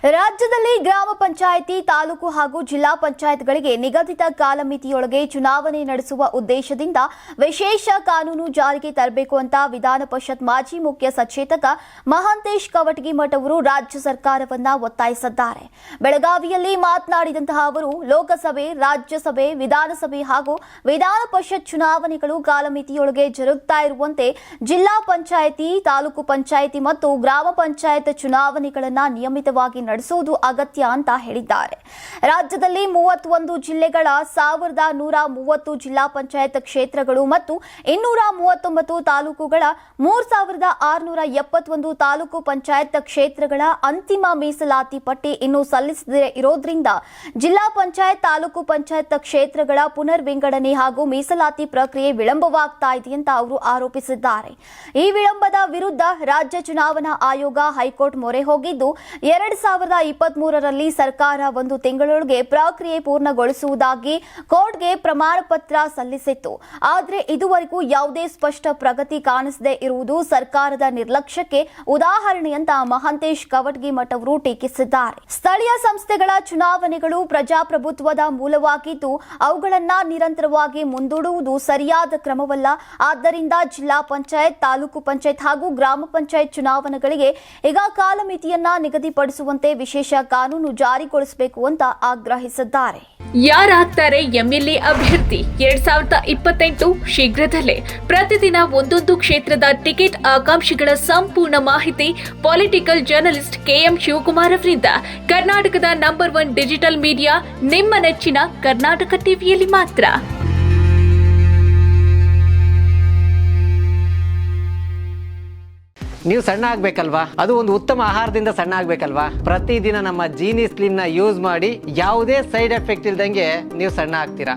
ರಾಜ್ಯದಲ್ಲಿ ಗ್ರಾಮ ಪಂಚಾಯಿತಿ ತಾಲೂಕು ಹಾಗೂ ಜಿಲ್ಲಾ ಪಂಚಾಯತ್ಗಳಿಗೆ ನಿಗದಿತ ಕಾಲಮಿತಿಯೊಳಗೆ ಚುನಾವಣೆ ನಡೆಸುವ ಉದ್ದೇಶದಿಂದ ವಿಶೇಷ ಕಾನೂನು ಜಾರಿಗೆ ತರಬೇಕು ಅಂತ ವಿಧಾನ ಪರಿಷತ್ ಮಾಜಿ ಮುಖ್ಯ ಸಚೇತಕ ಮಹಾಂತೇಶ್ ಕವಟಗಿಮಠ ಅವರು ರಾಜ್ಯ ಸರ್ಕಾರವನ್ನ ಒತ್ತಾಯಿಸಿದ್ದಾರೆ. ಬೆಳಗಾವಿಯಲ್ಲಿ ಮಾತನಾಡಿದಂತಹ ಅವರು ಲೋಕಸಭೆ, ರಾಜ್ಯಸಭೆ, ವಿಧಾನಸಭೆ ಹಾಗೂ ವಿಧಾನ ಪರಿಷತ್ ಚುನಾವಣೆಗಳು ಕಾಲಮಿತಿಯೊಳಗೆ ಜರುಗುತ್ತಾ ಇರುವಂತೆ ಜಿಲ್ಲಾ ಪಂಚಾಯಿತಿ, ತಾಲೂಕು ಪಂಚಾಯಿತಿ ಮತ್ತು ಗ್ರಾಮ ಪಂಚಾಯತ್ ಚುನಾವಣೆಗಳನ್ನು ನಿಯಮಿತವಾಗಿ ನಡೆಸುವುದು ಅಗತ್ಯ ಅಂತ ಹೇಳಿದ್ದಾರೆ. ರಾಜ್ಯದಲ್ಲಿ 31 ಜಿಲ್ಲೆಗಳ 1130 ಜಿಲ್ಲಾ ಪಂಚಾಯತ್ ಕ್ಷೇತ್ರಗಳು ಮತ್ತು 239 ತಾಲೂಕುಗಳ 3671 ತಾಲೂಕು ಪಂಚಾಯತ್ ಕ್ಷೇತ್ರಗಳ ಅಂತಿಮ ಮೀಸಲಾತಿ ಪಟ್ಟಿ ಇನ್ನೂ ಸಲ್ಲಿಸದೇ ಇರೋದ್ರಿಂದ ಜಿಲ್ಲಾ ಪಂಚಾಯತ್, ತಾಲೂಕು ಪಂಚಾಯತ್ ಕ್ಷೇತ್ರಗಳ ಪುನರ್ ವಿಂಗಡಣೆ ಹಾಗೂ ಮೀಸಲಾತಿ ಪ್ರಕ್ರಿಯೆ ವಿಳಂಬವಾಗ್ತಾ ಇದೆ ಅಂತ ಅವರು ಆರೋಪಿಸಿದ್ದಾರೆ. ಈ ವಿಳಂಬದ ವಿರುದ್ಧ ರಾಜ್ಯ ಚುನಾವಣಾ ಆಯೋಗ ಹೈಕೋರ್ಟ್ ಮೊರೆ ಹೋಗಿದ್ದು 2023ರಲ್ಲಿ ಸರ್ಕಾರ 1 ತಿಂಗಳೊಳಗೆ ಪ್ರಕ್ರಿಯೆ ಪೂರ್ಣಗೊಳಿಸುವುದಾಗಿ ಕೋರ್ಟ್ಗೆ ಪ್ರಮಾಣ ಪತ್ರ ಸಲ್ಲಿಸಿತ್ತು. ಆದರೆ ಇದುವರೆಗೂ ಯಾವುದೇ ಸ್ಪಷ್ಟ ಪ್ರಗತಿ ಕಾಣಿಸದೇ ಇರುವುದು ಸರ್ಕಾರದ ನಿರ್ಲಕ್ಷ್ಯಕ್ಕೆ ಉದಾಹರಣೆ ಅಂತ ಮಹಾಂತೇಶ್ ಕವಟಗಿಮಠ ಅವರು ಟೀಕಿಸಿದ್ದಾರೆ. ಸ್ಥಳೀಯ ಸಂಸ್ಥೆಗಳ ಚುನಾವಣೆಗಳು ಪ್ರಜಾಪ್ರಭುತ್ವದ ಮೂಲವಾಗಿದ್ದು ಅವುಗಳನ್ನ ನಿರಂತರವಾಗಿ ಮುಂದೂಡುವುದು ಸರಿಯಾದ ಕ್ರಮವಲ್ಲ. ಆದ್ದರಿಂದ ಜಿಲ್ಲಾ ಪಂಚಾಯತ್, ತಾಲೂಕು ಪಂಚಾಯತ್ ಹಾಗೂ ಗ್ರಾಮ ಪಂಚಾಯತ್ ಚುನಾವಣೆಗಳಿಗೆ ಈಗ ಕಾಲಮಿತಿಯನ್ನ ನಿಗದಿಪಡಿಸುವಂತೆ ವಿಶೇಷ ಕಾನೂನು ಜಾರಿಗೊಳಿಸಬೇಕು ಅಂತ ಆಗ್ರಹಿಸಿದ್ದಾರೆ. ಯಾರಾಗ್ತಾರೆ ಎಂಎಲ್ಎ ಅಭ್ಯರ್ಥಿ 2028 ಶೀಘ್ರದಲ್ಲೇ. ಪ್ರತಿದಿನ ಒಂದೊಂದು ಕ್ಷೇತ್ರದ ಟಿಕೆಟ್ ಆಕಾಂಕ್ಷಿಗಳ ಸಂಪೂರ್ಣ ಮಾಹಿತಿ ಪೊಲಿಟಿಕಲ್ ಜರ್ನಲಿಸ್ಟ್ ಕೆಎಂ ಶಿವಕುಮಾರ್ ಅವರಿಂದ. ಕರ್ನಾಟಕದ ನಂಬರ್ 1 ಡಿಜಿಟಲ್ ಮೀಡಿಯಾ ನಿಮ್ಮ ನೆಚ್ಚಿನ ಕರ್ನಾಟಕ ಟಿವಿಯಲ್ಲಿ ಮಾತ್ರ. ನೀವು ಸಣ್ಣ ಆಗ್ಬೇಕಲ್ವಾ? ಅದು ಒಂದು ಉತ್ತಮ ಆಹಾರದಿಂದ ಸಣ್ಣ ಆಗ್ಬೇಕಲ್ವಾ? ಪ್ರತಿದಿನ ನಮ್ಮ ಜೀನಿ ಸ್ಲಿಮ್ ನ ಯೂಸ್ ಮಾಡಿ ಯಾವುದೇ ಸೈಡ್ ಎಫೆಕ್ಟ್ ಇಲ್ದಂಗೆ ನೀವು ಸಣ್ಣ ಆಗ್ತೀರಾ.